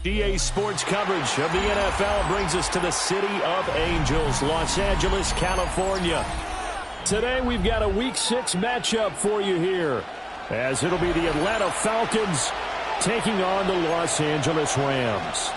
EA Sports coverage of the NFL brings us to the City of Angels, Los Angeles, California. Today we've got a Week 6 matchup for you here, as it'll be the Atlanta Falcons taking on the Los Angeles Rams.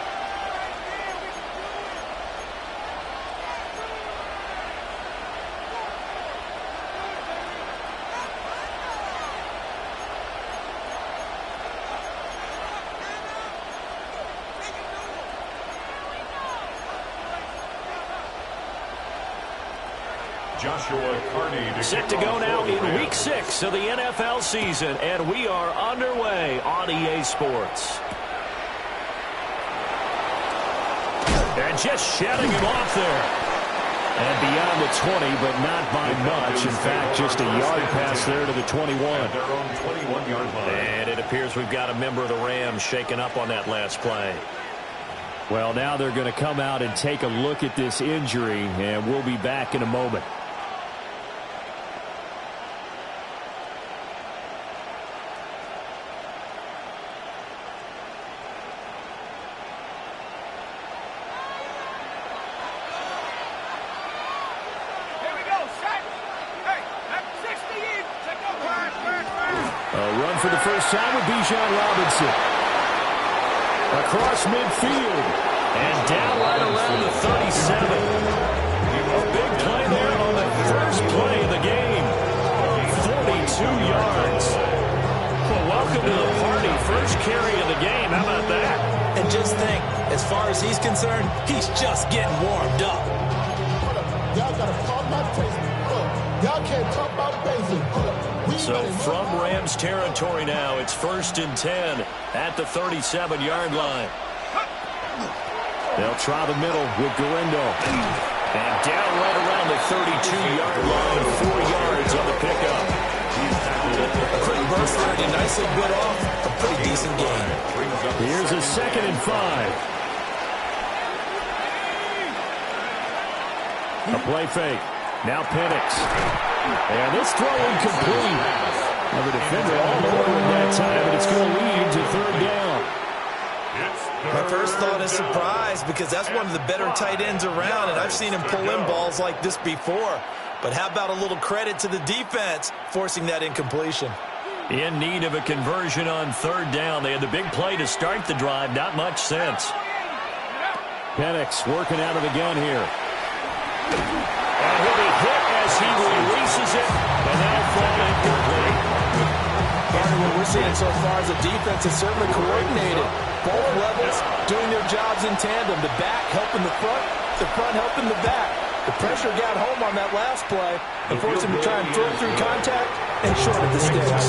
Set to go now in Week 6 of the NFL season, and we are underway on EA Sports. And just shutting him off there. And beyond the 20, but not by much. In fact, just a yard pass there to the 21. Their own 21-yard line. And it appears we've got a member of the Rams shaken up on that last play. Well, now they're going to come out and take a look at this injury, and we'll be back in a moment. For the first time with Bijan Robinson. Across midfield. And down right around the 37. A big play there on the first play of the game. 42 yards. Well, welcome to the party. First carry of the game. How about that? And just think, as far as he's concerned, he's just getting warmed up. Y'all got to pump my taste. Y'all can't talk about basic. So from Rams territory now, it's 1st and 10 at the 37-yard line. They'll try the middle with Garindo. And down right around the 32-yard line, 4 yards on the pickup. A quick burst there, and nicely bit off. A pretty decent game. Here's a 2nd and 5. A play fake. Now Penix. And this throw incomplete. Now the defender all over at that time, and it's going to lead to 3rd down. My first thought is surprise, because that's one of the better tight ends around, and I've seen him pull in balls like this before. But how about a little credit to the defense forcing that incompletion? In need of a conversion on 3rd down. They had the big play to start the drive. Not much sense. Penix working out of the gun here. And he'll be hit as he releases it, and that'll fall incomplete. What we're seeing so far is the defense is certainly coordinated. Both levels doing their jobs in tandem. The back helping the front helping the back. The pressure got home on that last play and forced him to try and throw through contact and short at the sticks.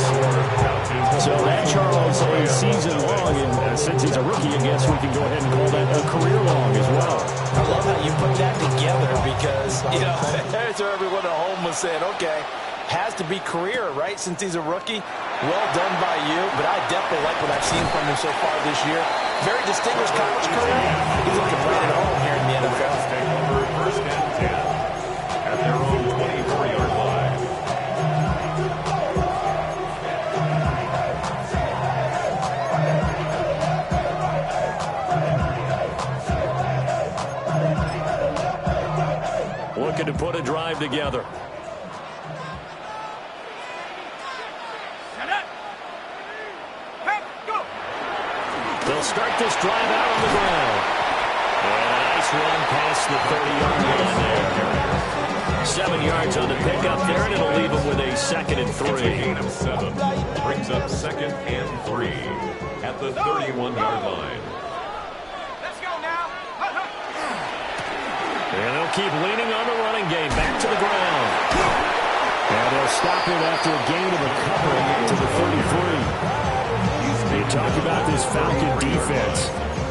So that, Charles, a season long, and since he's a rookie, I guess we can go ahead and call that a career long as well. I love how you put that together because, you know, that's where everyone at home was saying, okay, has to be career, right, since he's a rookie. Well done by you, but I definitely like what I've seen from him so far this year. Very distinguished college career. He's looking right at home here in the NFL. Take over 1st and 10 at their own 24-yard line. Looking to put a drive together. They'll start this drive out on the ground. And a nice run past the 30-yard line there. 7 yards on the pickup there, and it'll leave them with a 2nd and 3. It's a gain of 7. Brings up 2nd and 3 at the 31-yard line. Let's go now. And they'll keep leaning on the running game. Back to the ground. And they'll stop it after a gain of a couple to the 33. You talk about this Falcon defense.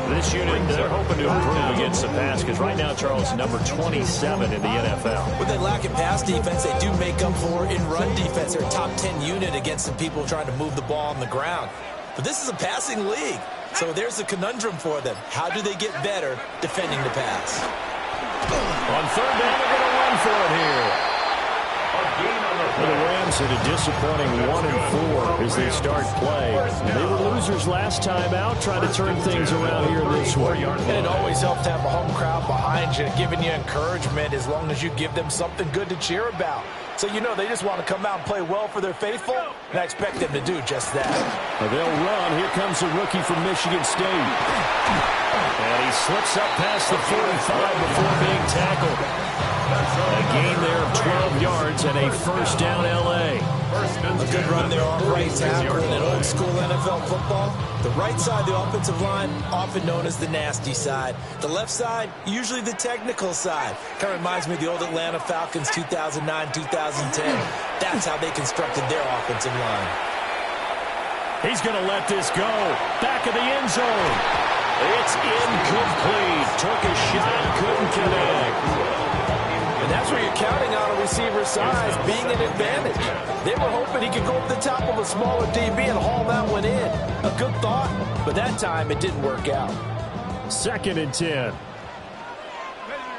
This unit, they're hoping to improve against the pass because right now, Charles, number 27 in the NFL. When they lack in pass defense, they do make up for in run defense. They're a top 10 unit against some people trying to move the ball on the ground. But this is a passing league, so there's a conundrum for them. How do they get better defending the pass? On 3rd down, they're going to run for it here. The Rams Rams at a disappointing 1-4 as they start play. They were losers last time out, trying to turn things around here this one. And it always helps to have a home crowd behind you, giving you encouragement as long as you give them something good to cheer about. So you know they just want to come out and play well for their faithful, and I expect them to do just that. They'll run. Here comes a rookie from Michigan State. And he slips up past the 45 before being tackled. A gain there of 12 yards and a first down L.A. A good run there off right tackle in an old school NFL football. The right side of the offensive line, often known as the nasty side. The left side, usually the technical side. Kind of reminds me of the old Atlanta Falcons 2009-2010. That's how they constructed their offensive line. He's going to let this go. Back of the end zone. It's incomplete. Took a shot, couldn't connect. And that's where you're counting on a receiver's size being an advantage. They were hoping he could go up the top of a smaller DB and haul that one in. A good thought, but that time it didn't work out. 2nd and 10.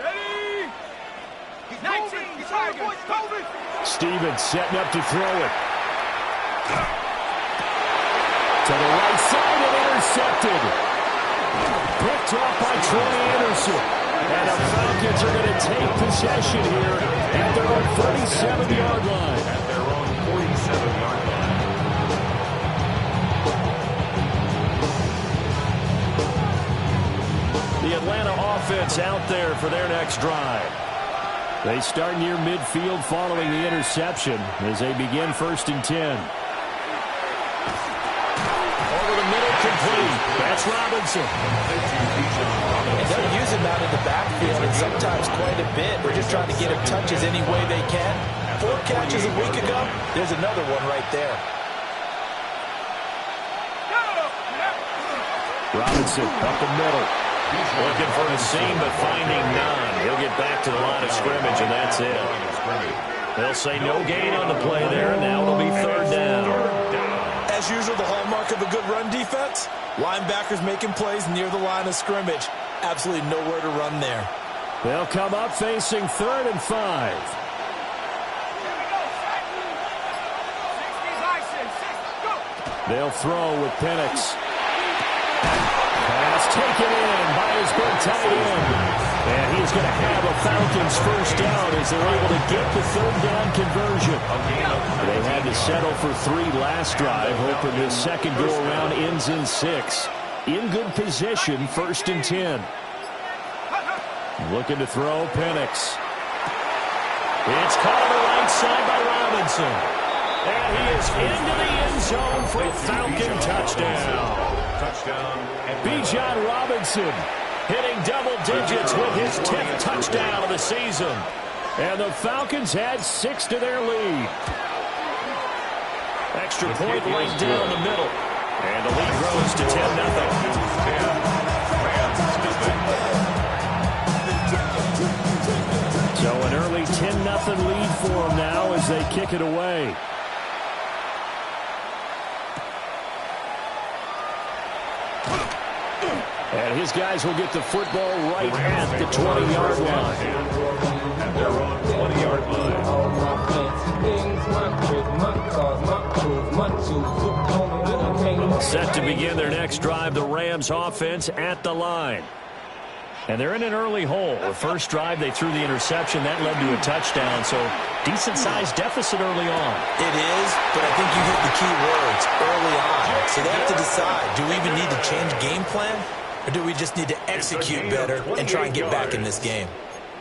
Ready? He's 19. Stevens setting up to throw it. To the right side and intercepted. Picked off by Troy Anderson. And the Falcons are going to take possession here at their own 47-yard line. At their own 47-yard line. The Atlanta offense out there for their next drive. They start near midfield following the interception as they begin 1st and 10. Over the middle, complete. That's Robinson. And they'll use him out in the backfield and sometimes quite a bit. They're just trying to get him touches any way they can. 4 catches a week ago. There's another one right there. Robinson up the middle. Looking for a seam, but finding none. He'll get back to the line of scrimmage, and that's it. They'll say no gain on the play there. Now it'll be 3rd down. As usual, the hallmark of a good run defense, linebackers making plays near the line of scrimmage. Absolutely nowhere to run there. They'll come up facing 3rd and 5. They'll throw with Penix. Pass taken in by his big tight end. And he's going to have a Falcons first down as they're able to get the 3rd down conversion. They had to settle for 3 last drive, hoping this second go-around ends in 6. In good position, 1st and 10. Looking to throw, Penix. It's caught on the right side by Robinson. And he is into the end zone for a Falcon touchdown. Bijan Robinson hitting double digits with his 10th touchdown of the season. And the Falcons add 6 to their lead. Extra point right down the middle. And the lead grows to 10-0. So an early 10-0 lead for them now as they kick it away. And his guys will get the football right at the 20-yard line. At their own 20-yard line. Set to begin their next drive, the Rams offense at the line. And they're in an early hole. The first drive, they threw the interception. That led to a touchdown, so decent-sized deficit early on. It is, but I think you hit the key words early on. So they have to decide, do we even need to change game plan? Or do we just need to execute better and try and get back in this game?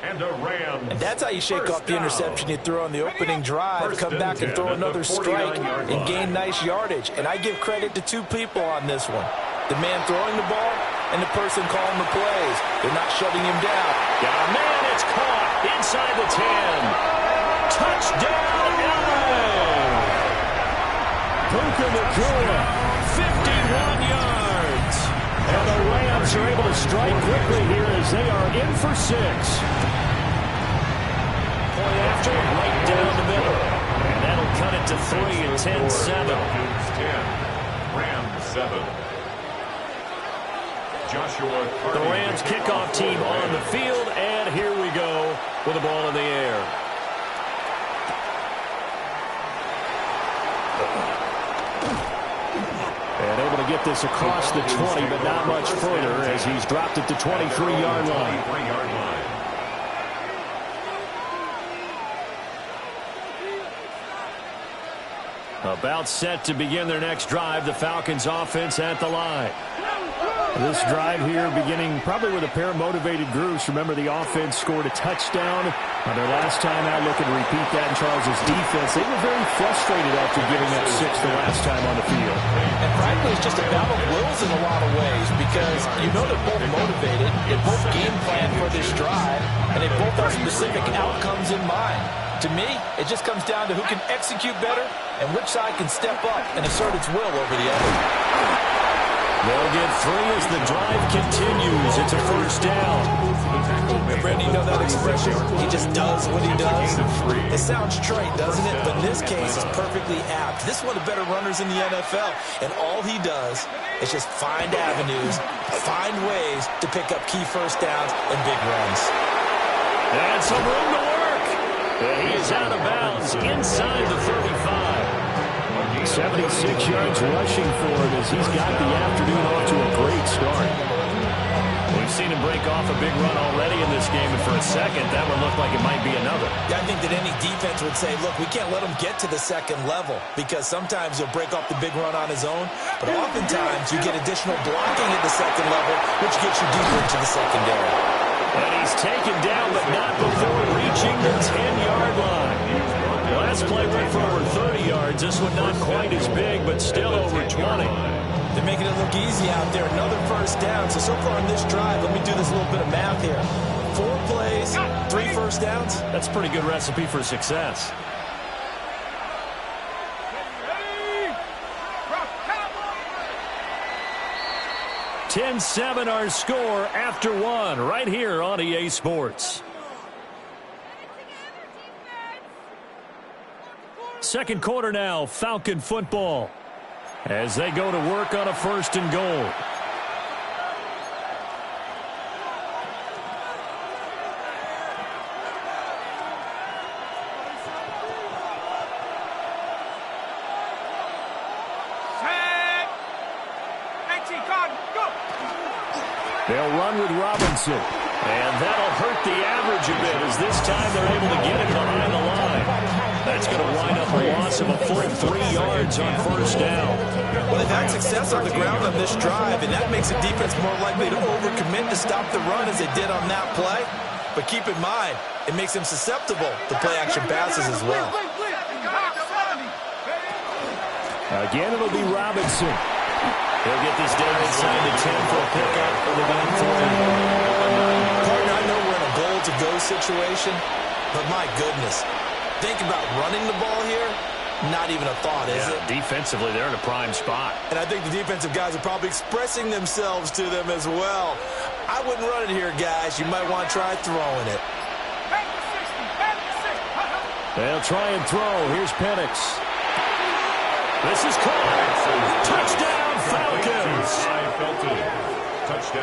And that's how you shake off the interception you threw on the opening drive, come back and throw another strike and gain nice yardage. And I give credit to 2 people on this one. The man throwing the ball and the person calling the plays. They're not shutting him down. Got a man, it's caught inside the 10. Touchdown, LA! Puka Nacua, 51 yards. And the Rams are able to strike quickly here as they are in for 6. Point after, right down the middle. And that'll cut it to 3 and 10-7. 10, Rams 7. The Rams kickoff team on the field, and here we go with the ball in the air. And able to get this across the 20, but not much further as he's dropped it to 23-yard line. About set to begin their next drive, the Falcons offense at the line. This drive here beginning probably with a pair of motivated groups. Remember, the offense scored a touchdown on their last time out, looking to repeat that in Charles' defense. They were very frustrated after giving up 6 the last time on the field. And frankly, it's just a battle of wills in a lot of ways because you know they're both motivated, they both game plan for this drive, and they both have specific outcomes in mind. To me, it just comes down to who can execute better and which side can step up and assert its will over the other. They'll get 3 as the drive continues. It's a first down. And Brandon, you know that expression? He just does what he does. It sounds trite, doesn't it? But in this case, it's perfectly apt. This is one of the better runners in the NFL. And all he does is just find avenues, find ways to pick up key first downs and big runs. And some room to work. He is out of bounds inside the 35. 76 yards rushing for him as he's got the afternoon off to a great start. We've seen him break off a big run already in this game, and for a second, that one looked like it might be another. Yeah, I think that any defense would say, look, we can't let him get to the second level because sometimes he'll break off the big run on his own, but oftentimes you get additional blocking at the second level, which gets you deeper into the secondary. And he's taken down, but not before reaching the 10-yard line. Last play went for over 30 yards. This one not quite as big, but still over 20. They're making it look easy out there. Another first down. So far on this drive, let me do this little bit of math here. 4 plays, 3 first downs. That's a pretty good recipe for success. Ready? 10-7 our score after 1 right here on EA Sports. Second quarter now, Falcon football, as they go to work on a 1st and goal. Set. 19, card, go. They'll run with Robinson, and that'll hurt the average a bit as this time they're able to get it behind the line. That's going to wind up a loss of a full 3 yards on 1st down. Well, they've had success on the ground on this drive, and that makes the defense more likely to overcommit to stop the run as they did on that play. But keep in mind, it makes them susceptible to play-action passes as well. Again, it'll be Robinson. He'll get this down inside the 10 for a pickup for the back 3. Partner, I know we're in a goal-to-go situation, but my goodness, think about running the ball here. Not even a thought, is it? Defensively, they're in a prime spot. And I think the defensive guys are probably expressing themselves to them as well. I wouldn't run it here, guys. You might want to try throwing it. They'll try and throw. Here's Penix. This is caught. Touchdown, Falcons.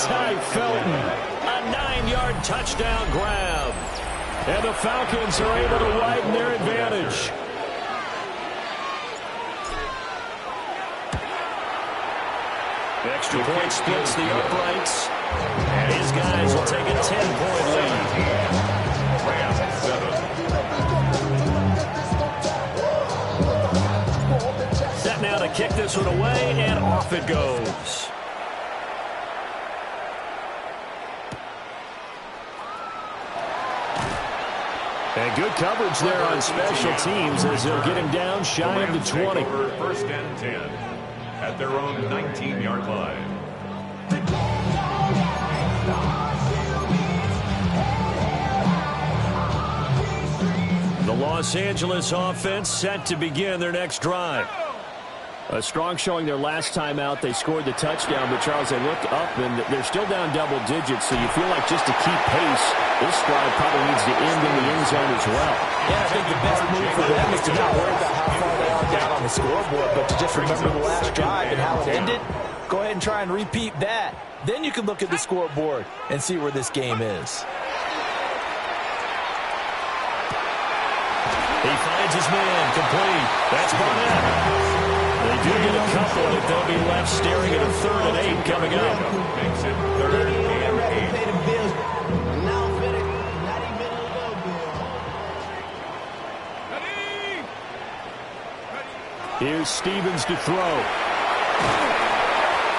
Ty Felton. A 9-yard touchdown grab. And the Falcons are able to widen their advantage. Extra point splits the uprights. And his guys will take a 10-point lead. Set now to kick this one away, and off it goes. And good coverage there on special teams as they'll get him down shy of the 20. 1st and 10 at their own 19-yard line. The Los Angeles offense set to begin their next drive. A strong showing their last time out. They scored the touchdown, but Charles, they looked up, and they're still down double digits, so you feel like just to keep pace, this drive probably needs to end in the end zone as well. Yeah, I think the best move for them is to not worry about how far they are down on the scoreboard, but to just remember the last drive and how it ended. Go ahead and try and repeat that. Then you can look at the scoreboard and see where this game is. He finds finds his man. Complete. That's Barnett. They do get a couple, but they'll be left staring at a 3rd and 8 coming up. Makes it 3rd and 8. Here's Stevens to throw.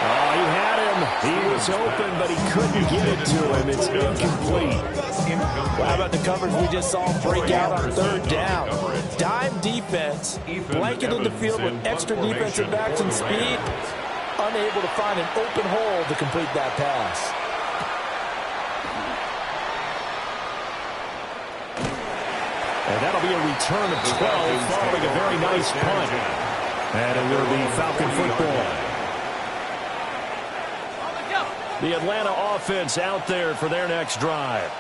Oh, he had him. He was open, but he couldn't get it to him. It's incomplete. Well, how about the coverage we just saw break out on 3rd down? Dime defense, blanketed the field with extra defensive backs and speed, unable to find an open hole to complete that pass. And that'll be a return of 12 following a very nice punt. And it will be Falcon football. The Atlanta offense out there for their next drive.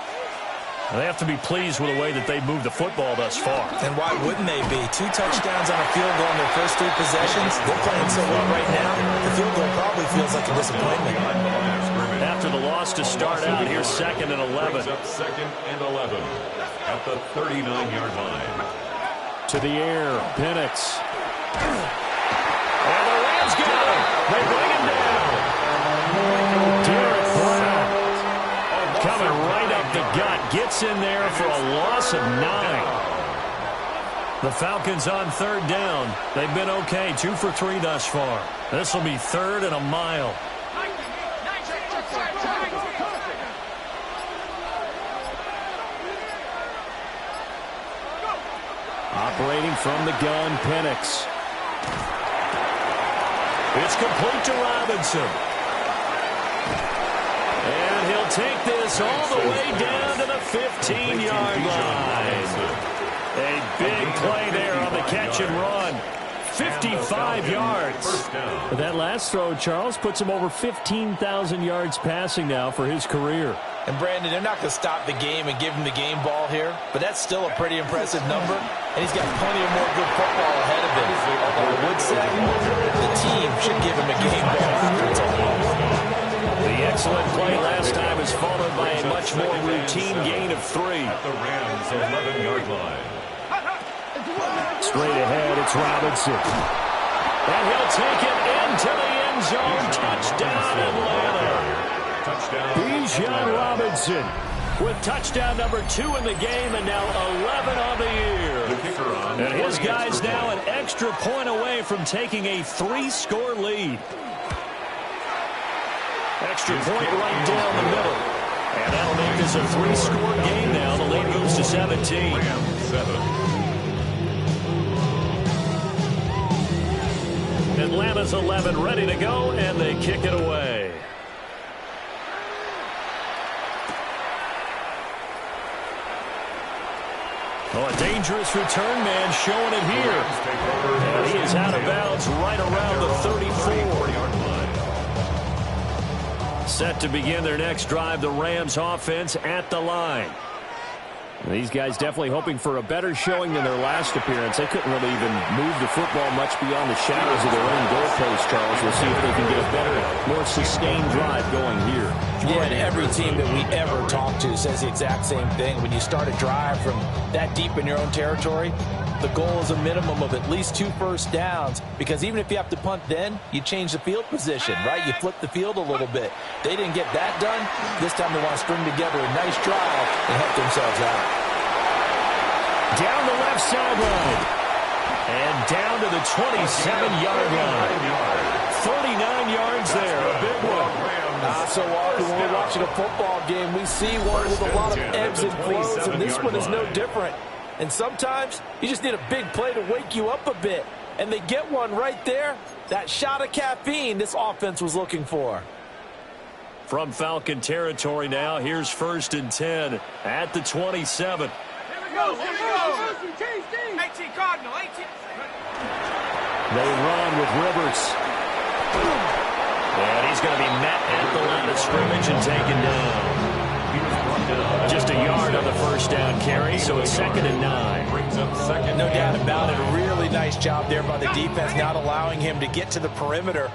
They have to be pleased with the way that they've moved the football thus far. And why wouldn't they be? 2 touchdowns on a field goal in their first 3 possessions. They're playing so well right now, the field goal probably feels like a disappointment. After the loss to start out, here's 2nd and 11. Up 2nd and 11 at the 39-yard line. To the air, Penix. And the Rams get him. They bring him down. Derek Brown coming right up the gut. Gets in there for a loss of 9. The Falcons on 3rd down. They've been okay. 2 for 3 thus far. This will be 3rd and a mile. Operating from the gun, Penix. It's complete to Robinson. And he'll take this all the way down to the 15-yard line. A big play there on the catch and run. 55 yards. But that last throw, Charles, puts him over 15,000 yards passing now for his career. And, Brandon, they're not going to stop the game and give him the game ball here, but that's still a pretty impressive number, and he's got plenty of more good football ahead of him. Although I would say the team should give him a game ball after it's all over. The excellent play last time is followed by a much more routine gain of 3. At the Rams' 11-yard line. Straight ahead, it's Robinson. And he'll take it into the end zone. Touchdown, Atlanta. Bijan Robinson with touchdown number 2 in the game and now 11 on the year. And his guys now an extra point away from taking a 3-score lead. Extra point right down the middle. And that'll make this a 3-score game now. The lead moves to 17. Atlanta's 11 ready to go, and they kick it away. Oh, a dangerous return man showing it here. And he is out of bounds right around the 34-yard line. Set to begin their next drive, the Rams offense at the line. These guys definitely hoping for a better showing than their last appearance. They couldn't really even move the football much beyond the shadows of their own goalpost, Charles. We'll see if they can get a better, more sustained drive going here. Yeah, and every team that we ever talk to says the exact same thing. When you start a drive from that deep in your own territory, the goal is a minimum of at least 2 first downs, because even if you have to punt then, you change the field position, right? You flip the field a little bit. They didn't get that done. This time they want to string together a nice drive and help themselves out. Down the left sideline. And down to the 27-yard line. 39 yards there, a big one. So often when we're watching a football game, we see one with a lot of ebbs and flows, and this one is no different. And sometimes you just need a big play to wake you up a bit. And they get one right there. That shot of caffeine this offense was looking for. From Falcon territory now, here's 1st and 10 at the 27. Here we go. 18 Cardinal, 18. They run with Rivers. And he's going to be met at the line of scrimmage and taken down. Just a yard on the first down carry, so it's 2nd and 9. Brings up 2nd. No doubt about it. A really nice job there by the defense, not allowing him to get to the perimeter.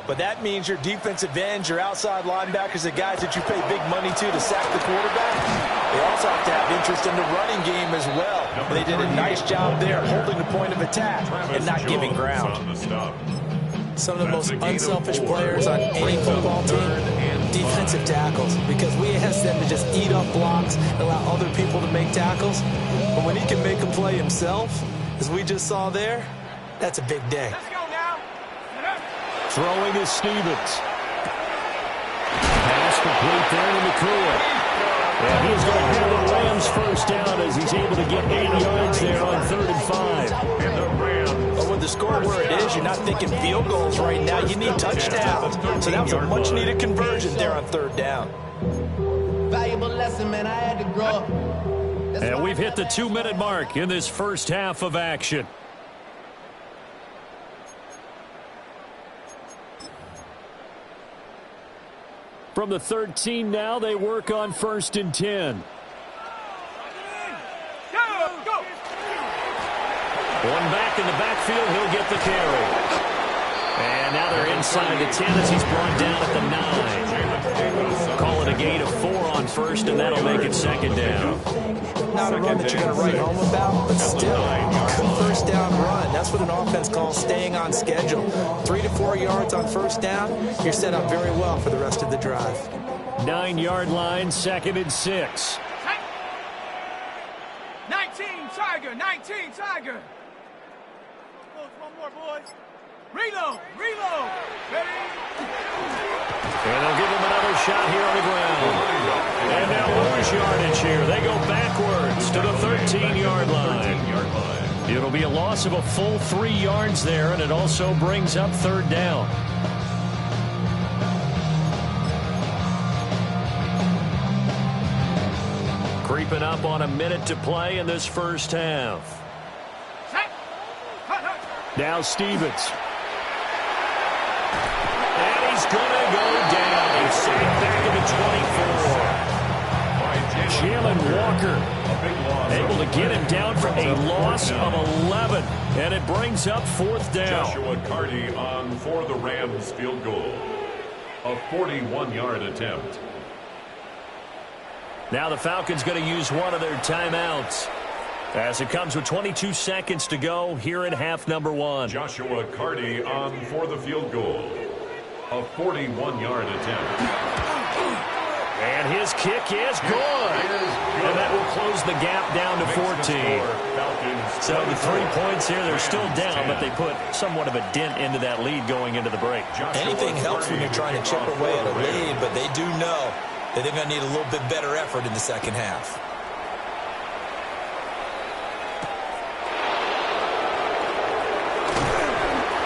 But that means your defensive ends, your outside linebackers, the guys that you pay big money to sack the quarterback, They also have to have interest in the running game as well. And they did a nice job there holding the point of attack and not giving ground. Some of the most unselfish players on any football team, defensive tackles, because we ask them to just eat up blocks and allow other people to make tackles. But when he can make a play himself, as we just saw there, that's a big day. Let's go now. Throwing is Stevens. Pass complete there to McCoy. And he's going to have the Rams first down as he's able to get 8 yards there on 3rd and 5. And the Rams. But with the score where it is, you're not thinking field goals right now. You need touchdowns. So that was a much-needed conversion there on 3rd down. Valuable lesson, man. I had to grow up. And we've hit the 2-minute mark in this first half of action. From the 13 now, they work on 1st and 10. One back in the backfield, he'll get the carry. And now they're inside the 10 as he's brought down at the 9. Call it a gain of 4 on 1st, and that'll make it 2nd down. Not a run that you're going to write home about, but still, good 1st down run. That's what an offense calls staying on schedule. 3 to 4 yards on 1st down, you're set up very well for the rest of the drive. 9-yard line, 2nd and 6. 19 Tiger, 19 Tiger. One more, boys. Reload, reload. Ready? And they'll give him another shot here on the ground. And now lose yardage here. They go backwards to the 13-yard line. It'll be a loss of a full 3 yards there, and it also brings up 3rd down. Creeping up on a minute to play in this first half. Now Stevens. And he's going to go down. He's sacked back at the 24. Jalen Walker able to get him down for a loss of 11. And it brings up 4th down. Joshua Carty on for the Rams field goal. A 41-yard attempt. Now the Falcons going to use one of their timeouts, as it comes with 22 seconds to go here in half number 1. Joshua Carty on for the field goal. A 41-yard attempt. And his kick is good. And that will close the gap down to 14. So the 3 points here, they're still down, but they put somewhat of a dent into that lead going into the break. Anything helps when you're trying to chip away at a lead, but they do know that they're going to need a little bit better effort in the second half.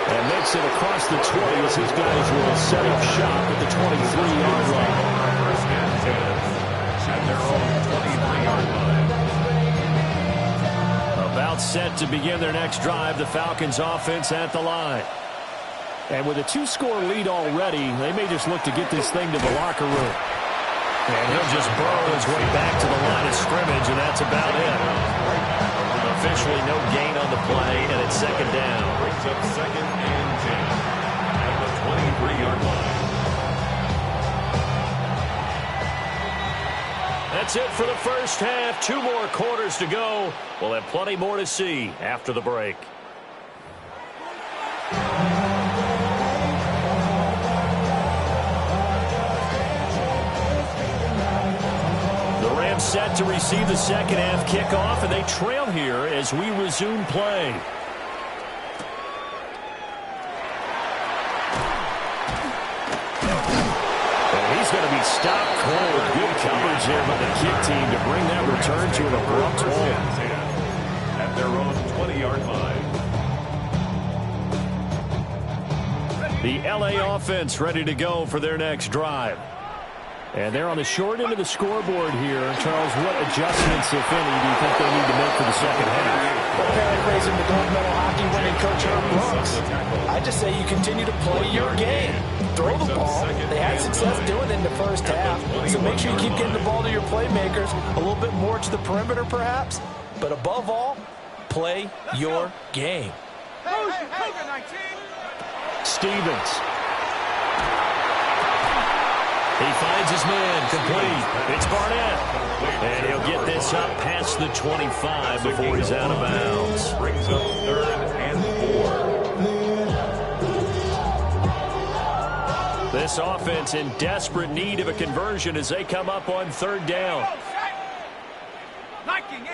And makes it across the 20 as his guys will set up shop at the 23-yard line. At their own 23-yard line. About set to begin their next drive, the Falcons offense at the line. And with a 2-score lead already, they may just look to get this thing to the locker room. And he'll just burrow his way back to the line of scrimmage, and that's about it. Officially no gain on the play, and it's 2nd down. Brings up 2nd and 10 at the 23-yard line. That's it for the first half. 2 more quarters to go. We'll have plenty more to see after the break. Set to receive the second half kickoff, and they trail here as we resume play. And he's going to be stopped cold. Good coverage there by the kick team to bring that return to an abrupt halt. At their own 20-yard line. The LA offense ready to go for their next drive. And they're on the short end of the scoreboard here. Charles, what adjustments, if any, do you think they need to make for the second half? Well, paraphrasing the gold medal hockey winning coach Herb Brooks, I just say you continue to play your game. Throw the ball. They had success doing it in the first half, so make sure you keep getting the ball to your playmakers, a little bit more to the perimeter perhaps, but above all, play your game. Hey, 19. Stevens. He finds his man, complete. It's Barnett. And he'll get this up past the 25 before he's out of bounds. Brings up 3rd and 4. This offense in desperate need of a conversion as they come up on 3rd down. 19, 18,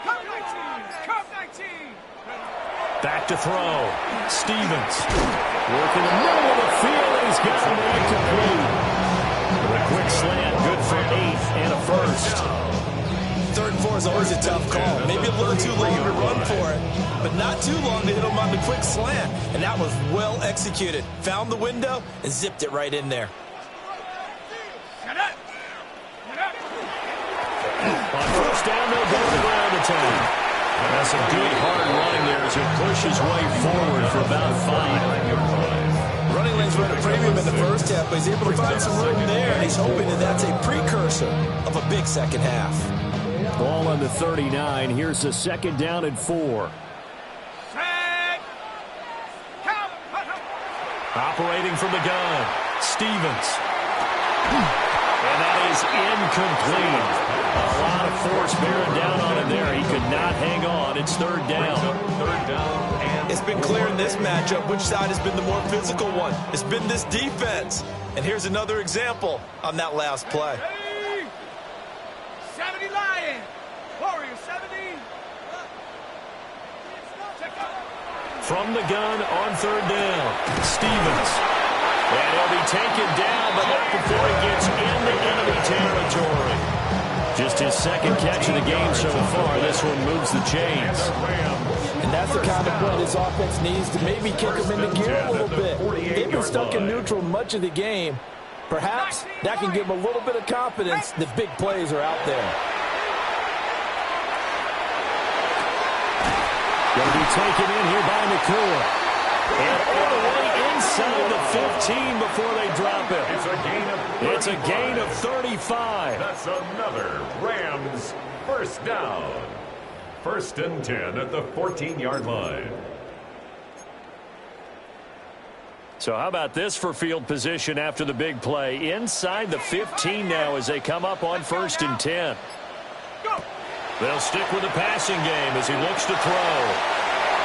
come 19, come 19. Back to throw. Stevens. Working the middle of the field, and he's got him incomplete. With a quick slant, good for 8 and a first. 3rd and 4 is always a tough call. Maybe a little too late to run for it, but not too long to hit him on the quick slant. And that was well executed. Found the window and zipped it right in there. Shut up. Shut up. On 1st down, they'll go to the ground attack. That's some good hard running there as he pushes way forward for about 5. Running lanes were at a premium in the first half, but he's able to find some room there, and he's hoping that that's a precursor of a big second half. Ball on the 39. Here's the 2nd down and 4. Set. Count. Operating from the gun. Stevens. And that is incomplete. A lot of force bearing down on him there. He could not hang on. It's 3rd down. 3rd down and It's been clear in this matchup which side has been the more physical one. It's been this defense. And here's another example on that last play. Ready. 70 Lion. Warrior 70. Check out. From the gun on 3rd down. Stevens. And he'll be taken down, but not before he gets into enemy territory. Just his 2nd catch of the game so far. This one moves the chains. And that's the kind of play this offense needs to maybe kick them into gear a little bit. They've been stuck in neutral much of the game. Perhaps that can give them a little bit of confidence that big plays are out there. Going to be taken in here by McCoy. And all the way inside the 15 before they drop it. it's a gain of 35. It's a gain of 35. That's another Rams 1st down. 1st and 10 at the 14-yard line. So how about this for field position after the big play? Inside the 15 now as they come up on 1st and 10. They'll stick with the passing game as he looks to throw.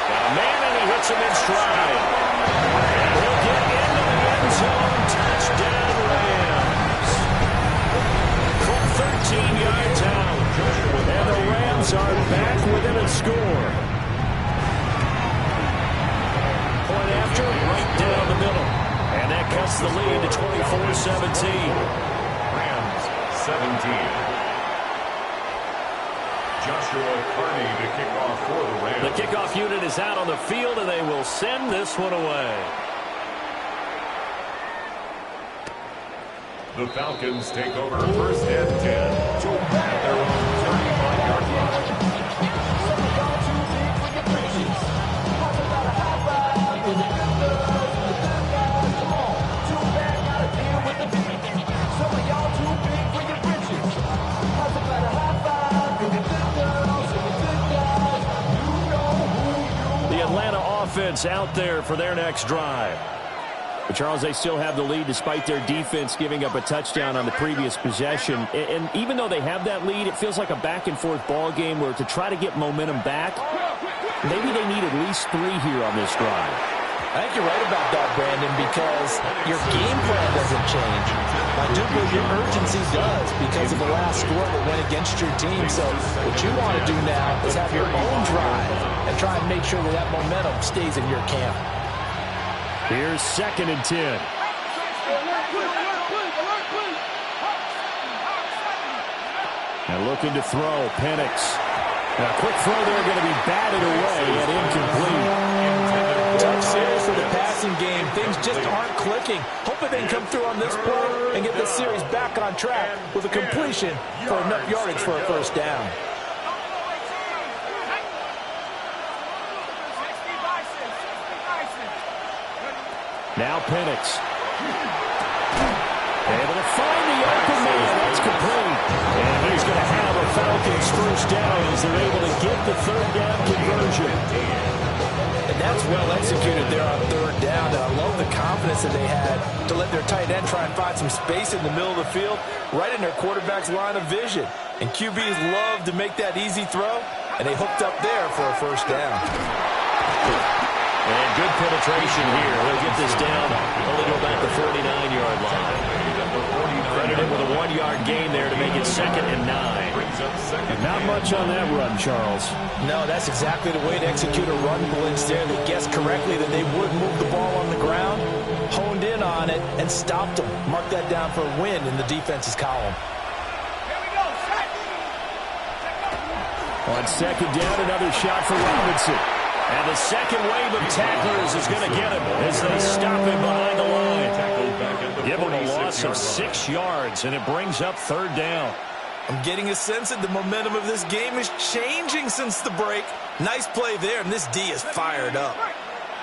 Got a man, and he hits him in stride. And he'll get into the end zone. Touchdown, Rams. From 13 yards out. And the Rams are back within a score. Point after, right down the middle. And that cuts the lead to 24-17. Rams 17. Joshua Carney to kick off for the Rams. The kickoff unit is out on the field, and they will send this one away. The Falcons take over 1st and 10 at their own 35-yard line. Offense out there for their next drive. But Charles, they still have the lead despite their defense giving up a touchdown on the previous possession. And even though they have that lead, it feels like a back-and-forth ball game where to try to get momentum back, maybe they need at least 3 here on this drive. I think you're right about that, Brandon, because your game plan doesn't change. I do believe your urgency does because of the last score that went against your team. So what you want to do now is have your own drive and try and make sure that that momentum stays in your camp. Here's 2nd and 10. And looking to throw, Penix. A quick throw there, going to be batted away and incomplete. Tough series for the passing game. Things just aren't clicking. Hoping they can come through on this play and get this series back on track with a completion for enough yardage for a 1st down. Now Penix. Able to find the open man. That's complete. And he's going to have a Falcons 1st down as they're able to get the 3rd down conversion. And That's well executed there on third down. And I love the confidence that they had to let their tight end try and find some space in the middle of the field, right in their quarterback's line of vision. And QBs love to make that easy throw, and they hooked up there for a first down. And good penetration here. He'll get this down only to about the 49-yard line. Credited with a 1-yard gain there to make it 2nd and 9. Not much on that run, Charles. No, that's exactly the way to execute a run blitz there. They guessed correctly that they would move the ball on the ground, honed in on it, and stopped them. Mark that down for a win in the defense's column. On 2nd down, another shot for Robinson. And the second wave of tacklers is going to get him as they stop him behind the line. Give him a loss of 6 yards, and it brings up 3rd down. I'm getting a sense that the momentum of this game is changing since the break. Nice play there, and this D is fired up.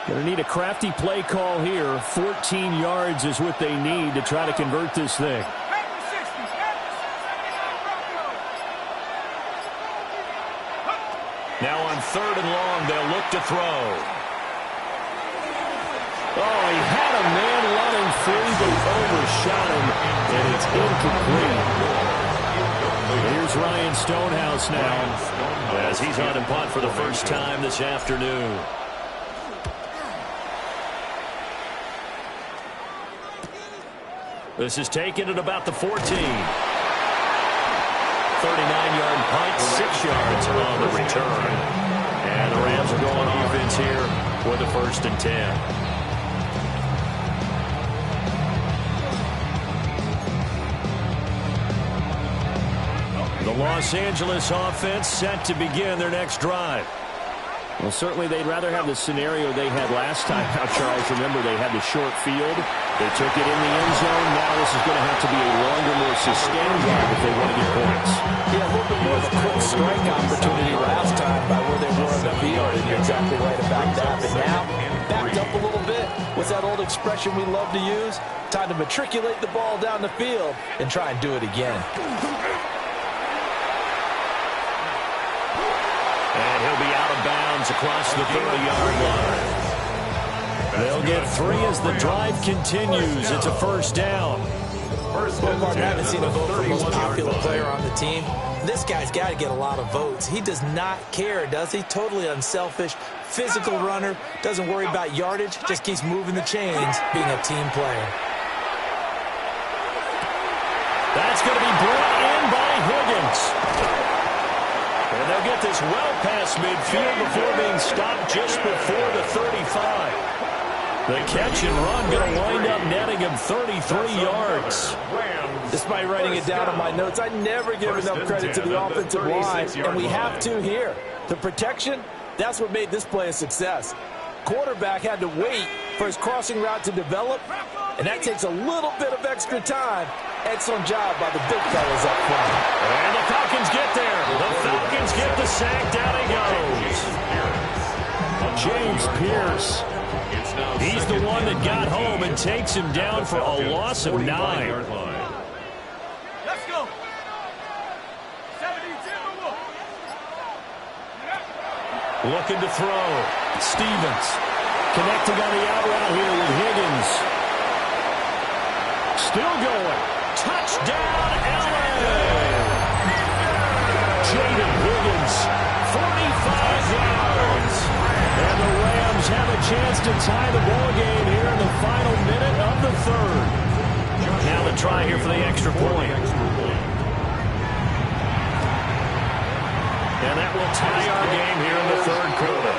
Going to need a crafty play call here. 14 yards is what they need to try to convert this thing. Now on 3rd and long, they'll look to throw. Oh, he had a man running free, but he overshot him, and it's incomplete. Here's Ryan Stonehouse now, as he's on a punt for the first time this afternoon. This is taken at about the 14. 39-yard punt, 6 yards on the return. And the Rams are going offense here with a 1st and 10. The Los Angeles offense set to begin their next drive. Well, certainly they'd rather have the scenario they had last time. Now, Charles, remember they had the short field. They took it in the end zone. Now this is going to have to be a longer, more sustained drive if they want to get points. Yeah, a little bit more of a quick strike opportunity last time by where they were in the field, and you're exactly right about that. But now, backed up a little bit. What's that old expression we love to use? Time to matriculate the ball down the field and try and do it again. And he'll be out of bounds across the 30-yard line. They'll get 3 as the drive continues. It's a 1st down. Well, Martin, I haven't seen a vote for the most popular player on the team. This guy's got to get a lot of votes. He does not care, does he? Totally unselfish, physical runner, doesn't worry about yardage, just keeps moving the chains, being a team player. That's going to be brought in by Higgins. And they'll get this well past midfield before being stopped just before the 35. The catch and run going to wind up netting him 33 yards. Despite writing it down on my notes, I never give enough credit to the offensive line, and we have to here. The protection, that's what made this play a success. Quarterback had to wait for his crossing route to develop, and that takes a little bit of extra time. Excellent job by the big fellas up front. And the Falcons get there. The Falcons get the sack. Down he goes. James Pierce. He's the one that got home and takes him down for a loss of 9. Let's go. 72. Looking to throw. Stevens connecting on the out route here with Higgins. Still going. Touchdown, LA! Jaden Higgins, 45 yards. And the Rams have a chance to tie the ball game here in the final minute of the 3rd. Now the try here for the extra point. And that will tie our game here in the 3rd quarter.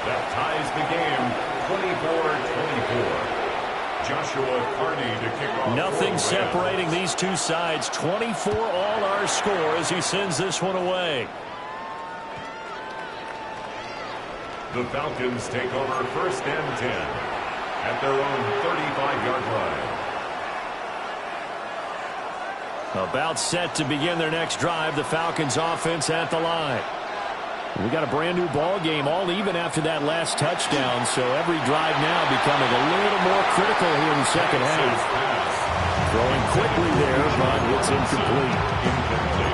That ties the game 24-24. Joshua Carney to kick off. Nothing separating these two sides. 24 all our score as he sends this one away. The Falcons take over 1st and 10 at their own 35-yard line. About set to begin their next drive. The Falcons offense at the line. We got a brand new ball game, all even after that last touchdown. So every drive now becoming a little more critical here in the 2nd half. Throwing quickly there, but it's incomplete.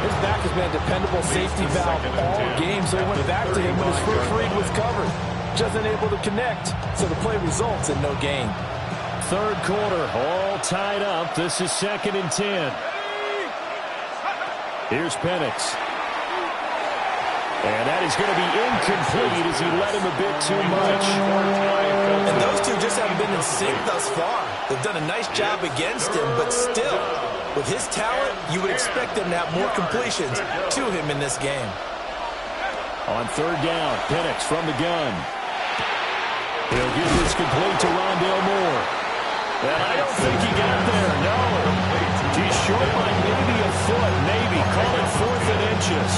His back has been a dependable safety valve all game, so he went back to him when his first read was covered. just unable to connect, so the play results in no gain. Third quarter, all tied up. This is 2nd and 10. Here's Penix. And that is going to be incomplete as he led him a bit too much. And those two just haven't been in sync thus far. They've done a nice job against him, but still, with his talent, you would expect them to have more completions to him in this game. On 3rd down, Penix from the gun. He'll get this complete to Rondale Moore. And I don't think he got there, no. He's short by maybe a foot, maybe. Call it 4th and inches.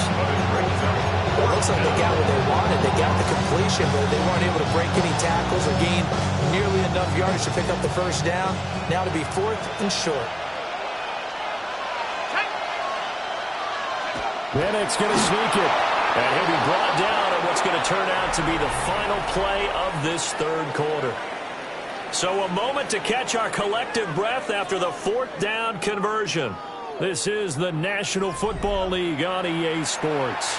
Well, it looks like they got what they wanted. They got the completion, but they weren't able to break any tackles or gain nearly enough yardage to pick up the first down. Now to be 4th and short. Penix going to sneak it. And he'll be brought down at what's going to turn out to be the final play of this 3rd quarter. So a moment to catch our collective breath after the 4th down conversion. This is the National Football League on EA Sports.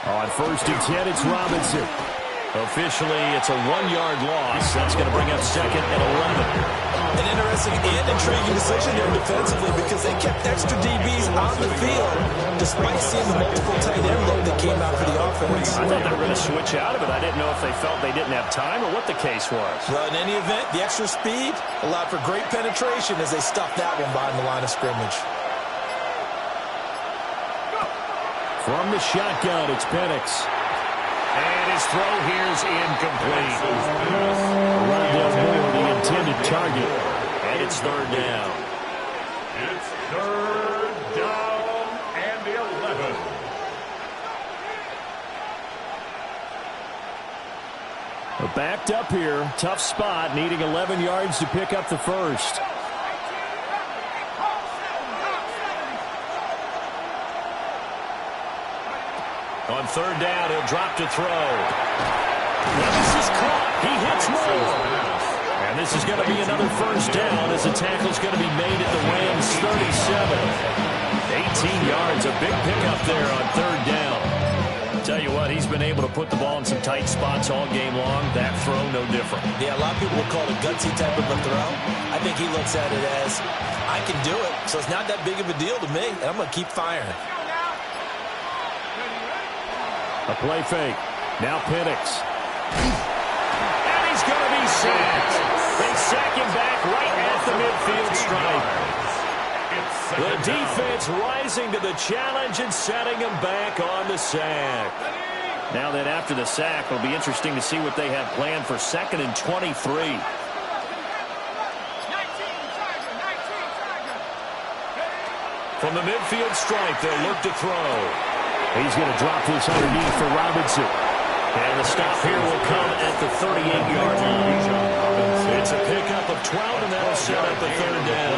On 1st and 10, it's Robinson. Officially, it's a 1-yard loss. That's going to bring up 2nd and 11. An interesting and intriguing decision there defensively because they kept extra DBs on the field despite seeing the multiple tight end look that came out for the offense. I thought they were going to switch out of it. I didn't know if they felt they didn't have time or what the case was. Well, in any event, the extra speed allowed for great penetration as they stuffed that one behind the line of scrimmage. From the shotgun, it's Penix. And his throw here is incomplete. Rondale Moore, the intended target. And it's 3rd down. It's 3rd down and 11. We're backed up here. Tough spot, needing 11 yards to pick up the first. On 3rd down, he'll drop to throw. Now this is caught. He hits Moore. And this is going to be another first down as the tackle's going to be made at the Rams' 37. 18 yards, a big pickup there on 3rd down. Tell you what, he's been able to put the ball in some tight spots all game long. That throw, no different. Yeah, a lot of people would call it a gutsy type of a throw. I think he looks at it as, I can do it, so it's not that big of a deal to me, and I'm going to keep firing. A play fake. Now Penix. And he's going to be sacked. They sack him back right at the midfield stripe. The defense rising to the challenge and setting him back on the sack. Now that after the sack, it'll be interesting to see what they have planned for 2nd and 23. From the midfield stripe, they'll look to throw. He's going to drop this underneath for Robinson. And the stop here will come at the 38-yard line. It's a pickup of 12, and that'll set up a 3rd down.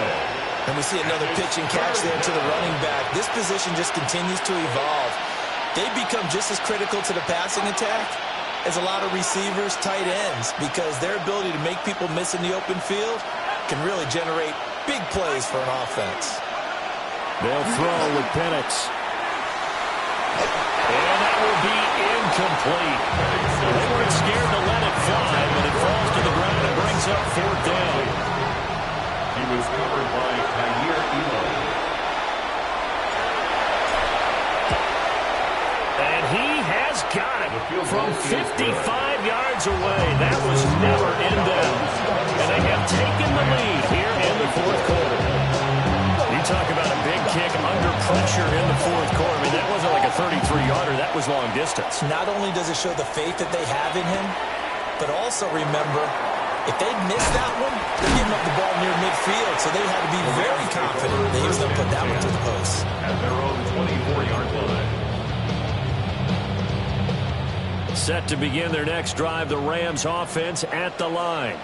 And we see another pitch and catch there to the running back. This position just continues to evolve. They become just as critical to the passing attack as a lot of receivers, tight ends, because their ability to make people miss in the open field can really generate big plays for an offense. They'll throw with Penix. And that will be incomplete. They weren't scared to let it fly, but it falls to the ground and brings up 4th down. He was covered by Kair Elam. And he has got it from 55 yards away. That was never in doubt. And they have taken the lead here in the 4th quarter. You talk about a big kick under pressure in the 4th quarter. I mean, that wasn't like a 33-yarder. That was long distance. Not only does it show the faith that they have in him, but also remember, if they miss that one, they're giving up the ball near midfield, so they had to be very confident that he was going to put that one to the post. At their own 24-yard line. Set to begin their next drive, the Rams offense at the line.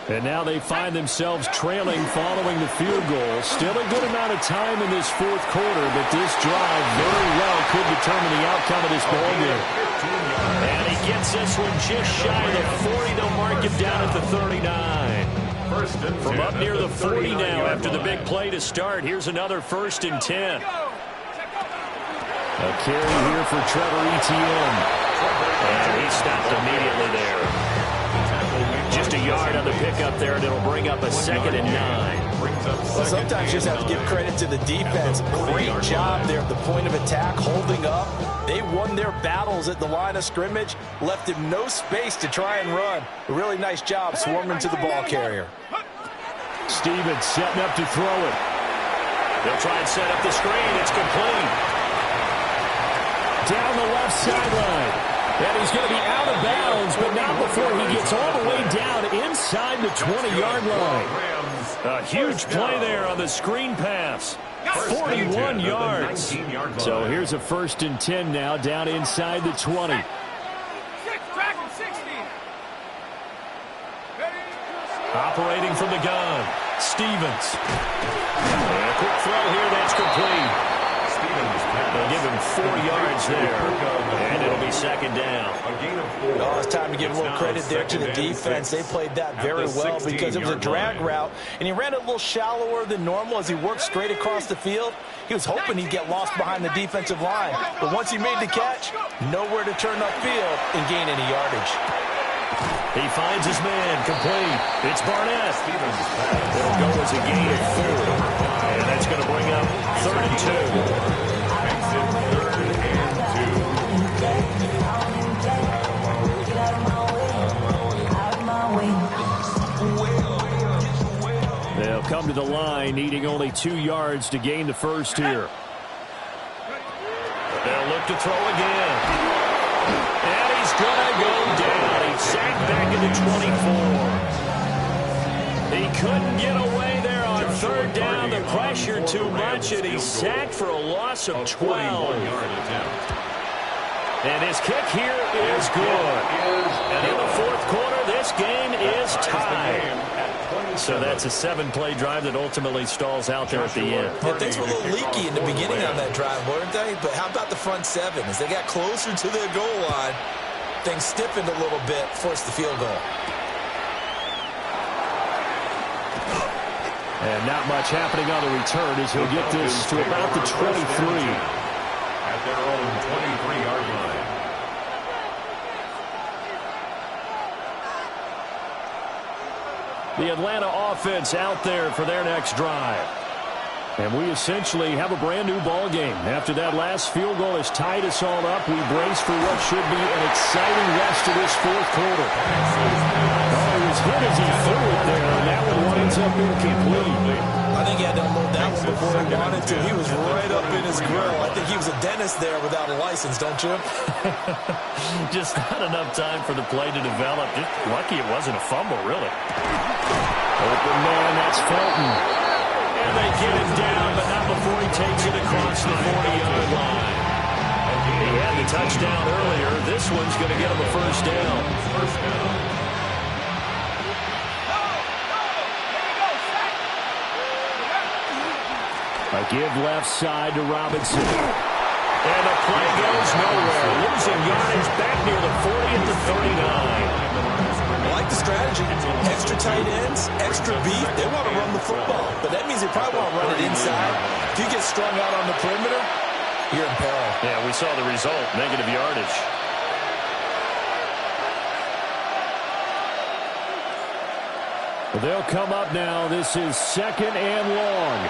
And now they find themselves trailing following the field goal. Still a good amount of time in this fourth quarter, but this drive very well could determine the outcome of this ballgame. And he gets this one just shy of the 40. They'll mark him down at the 39. From up near the 40 now after the big play to start. Here's another 1st and 10. A carry here for Trevor Etienne. And he stopped immediately there. Just a yard on the pickup there, and it'll bring up a 2nd and 9. Well, sometimes you just have to give credit to the defense. Great job there at the point of attack, holding up. They won their battles at the line of scrimmage, left him no space to try and run. A really nice job swarming to the ball carrier. Stevens setting up to throw it. They'll try and set up the screen. It's complete. Down the left sideline. And he's going to be out of bounds, but not before he gets all the way down inside the 20-yard line. A huge play there on the screen pass. 41 yards. So here's a 1st and 10 now, down inside the 20. Operating from the gun, Stevens. And a quick throw here, that's complete. They'll give him 4 yards there, and it'll be 2nd down. Oh, it's time to give a little credit there to the defense. They played that very well because it was a drag route, and he ran it a little shallower than normal as he worked straight across the field. He was hoping he'd get lost behind the defensive line, but once he made the catch, nowhere to turn upfield and gain any yardage. He finds his man, complete. It's Barnett. It'll go as a gain of 4. And that's going to bring up 3rd and 2. They'll come to the line, needing only 2 yards to gain the first here. They'll look to throw again. And he's going to go down. He's sacked back into 24. He couldn't get away there on 3rd down. The pressure too much, and he's sacked for a loss of 12. And his kick here is good. And in the fourth quarter, this game is tied. So that's a 7-play drive that ultimately stalls out there at the end. Yeah, things were a little leaky in the beginning on that drive, weren't they? But how about the front 7? As they got closer to their goal line, things stiffened a little bit, forced the field goal. And not much happening on the return as he'll get this to about the 23. At their own 23-yard line. The Atlanta offense out there for their next drive. And we essentially have a brand-new ball game. After that last field goal has tied us all up, we brace for what should be an exciting rest of this fourth quarter. Oh, he was hit as he threw it there, and that one winds up incomplete. I think he had to unload that one before he wanted to. He was right up in his grill. I think he was a dentist there without a license, don't you? Just not enough time for the play to develop. Just lucky it wasn't a fumble, really. Open man, that's Felton. And they get it down, but not before he takes it across the 40-yard line. He had the touchdown earlier. This one's going to get him a first down. A give left side to Robinson. And the play goes nowhere. Losing yardage back near the 40 at the 39. I like the strategy. Extra tight ends, extra beef. They want to run the football. But that means they probably want to run it inside. If you get strung out on the perimeter, you're in peril. Yeah, we saw the result. Negative yardage. They'll come up now. This is 2nd and long.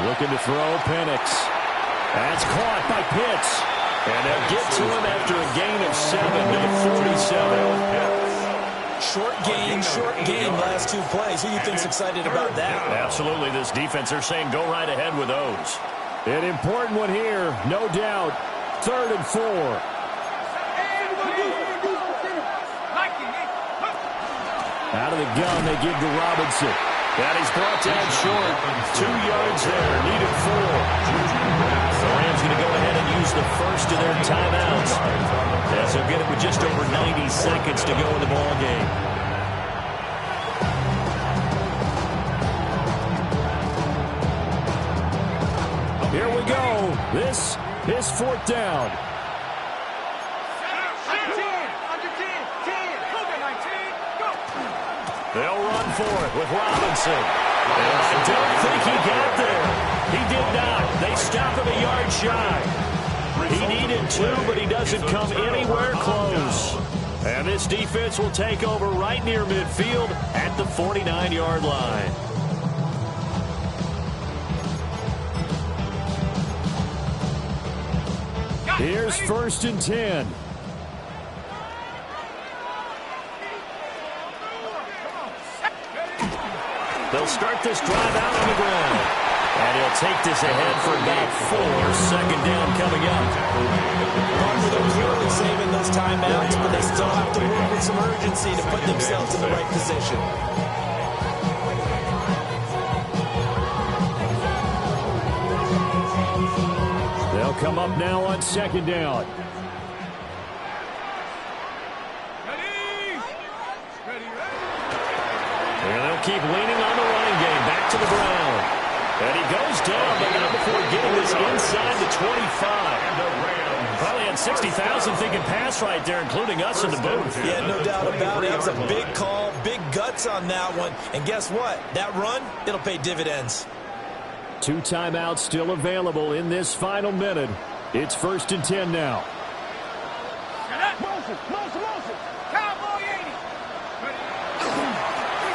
Looking to throw, Penix. That's caught by Pitts. And they'll get to him after a gain of 7 to the 47. Short game, last 2 plays. Who do you think's excited about that? Absolutely, this defense, they're saying go right ahead with those. An important one here, no doubt. 3rd and 4. Out of the gun, they give to Robinson. And he's brought down short. 2 yards there, needed 4. The Rams going to go ahead and use the first of their timeouts. So get it with just over 90 seconds to go in the ball game. Here we go. This is fourth down. They'll run for it with Robinson. And I don't think he got there. He did not. They stop him a yard shy. He needed 2, but he doesn't come anywhere close. And this defense will take over right near midfield at the 49-yard line. Here's 1st and 10. They'll start this drive out on the ground. And he'll take this ahead for about 4. 2nd down coming up. They're clearly saving those timeouts, but they still have to work with some urgency to put themselves in the right position. They'll come up now on 2nd down. And they'll keep leaning on the running game. Back to the ground. And he goes down, but not before getting this inside the 25. Probably had 60,000 thinking pass right there, including us in the booth. Yeah, no doubt about it. That was a big call, big guts on that one. And guess what? That run, it'll pay dividends. 2 timeouts still available in this final minute. It's 1st and 10 now.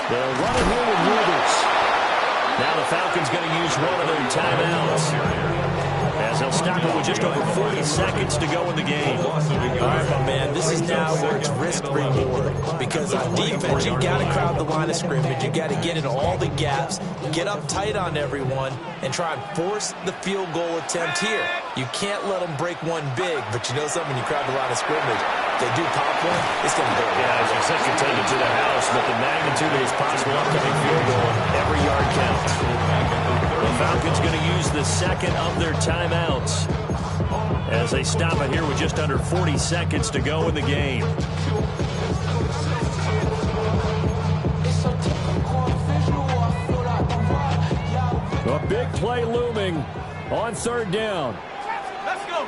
They'll run it here with Rivers. Now the Falcons going to use one of their timeouts, as they'll stop it with just over 40 seconds to go in the game. All right, my man, this is now where it's risk-reward. Because on defense, you got to crowd the line of scrimmage. You got to get into all the gaps, get up tight on everyone, and try and force the field goal attempt here. You can't let them break one big, but you know something, when you crowd the line of scrimmage, if they do pop one, it's going to go. Yeah, as you said, contended to the house, but the magnitude of his possible upcoming field goal, every yard counts. The Falcons going to use the 2nd of their timeouts as they stop it here with just under 40 seconds to go in the game. A big play looming on 3rd down. Let's go.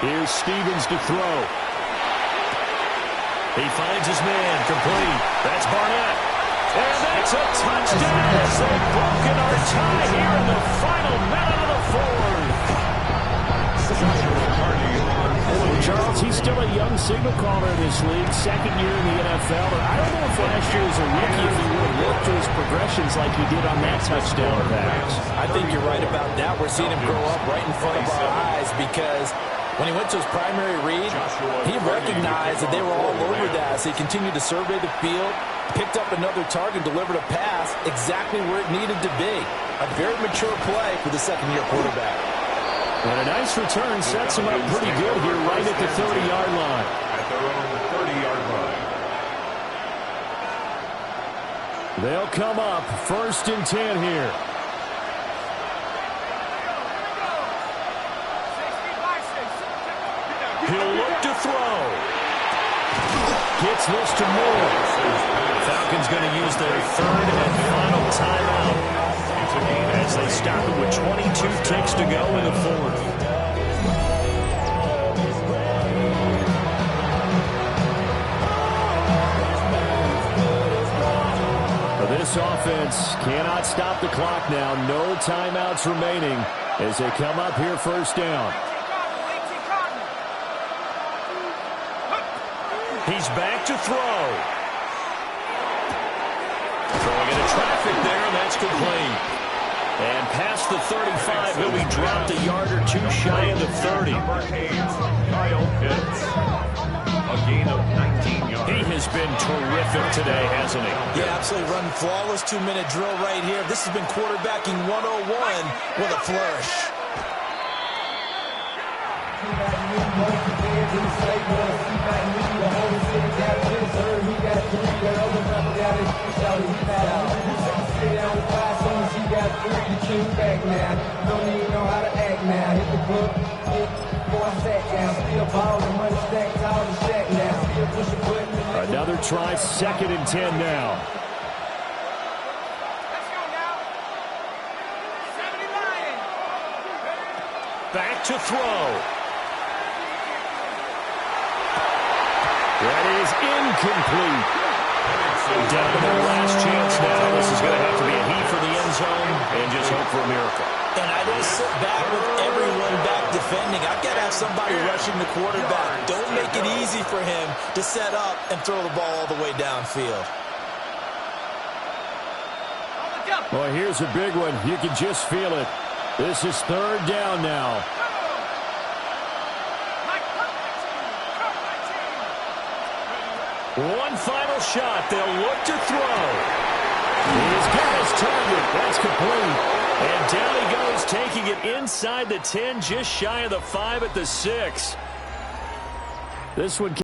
Here's Stevens to throw. He finds his man, complete. That's Barnett. And that's a touchdown as they've broken our tie here in the final minute of the 4th. Charles, he's still a young signal caller in this league, 2nd year in the NFL. But I don't know if last year as a rookie, if he would have worked through his progressions like he did on that touchdown pass. I think you're right about that. We're seeing him grow up right in front of our eyes, because when he went to his primary read, he recognized that they were all over that. So he continued to survey the field, picked up another target, delivered a pass exactly where it needed to be. A very mature play for the 2nd-year quarterback. And a nice return sets him up pretty good here right at the 30-yard line. At their own 30-yard line. They'll come up 1st and 10 here. He'll look to throw. Gets this to Moore. Falcons going to use their 3rd and final timeout as they stop it with 22 ticks to go in the 4th. This offense cannot stop the clock now. No timeouts remaining as they come up here 1st down. He's back to throw. Throwing into traffic there, and that's complete. And past the 35, he'll be dropped a yard or 2 shy of the 30. Kyle Pitts. A gain of 19 yards. He has been terrific today, hasn't he? Yeah, absolutely. Running flawless 2-minute drill right here. This has been quarterbacking 101 with a flourish. got free to kick back now. Don't even know how to act now. Hit the club, before I sat down. Still ballin', money stacked tall and shack now. Still push a button. Another try, 2nd and 10 now. Let's go now. 70 Lions. Back to throw. That is incomplete. Down to their last chance now. This is going to have to be a heave for the end zone and just hope for a miracle. And I don't sit back with everyone back defending. I've got to have somebody rushing the quarterback. Don't make it easy for him to set up and throw the ball all the way downfield. Well, here's a big one. You can just feel it. This is 3rd down now. One final shot. They'll look to throw. He's got his target. That's complete. And down he goes, taking it inside the 10, just shy of the 5 at the 6. This one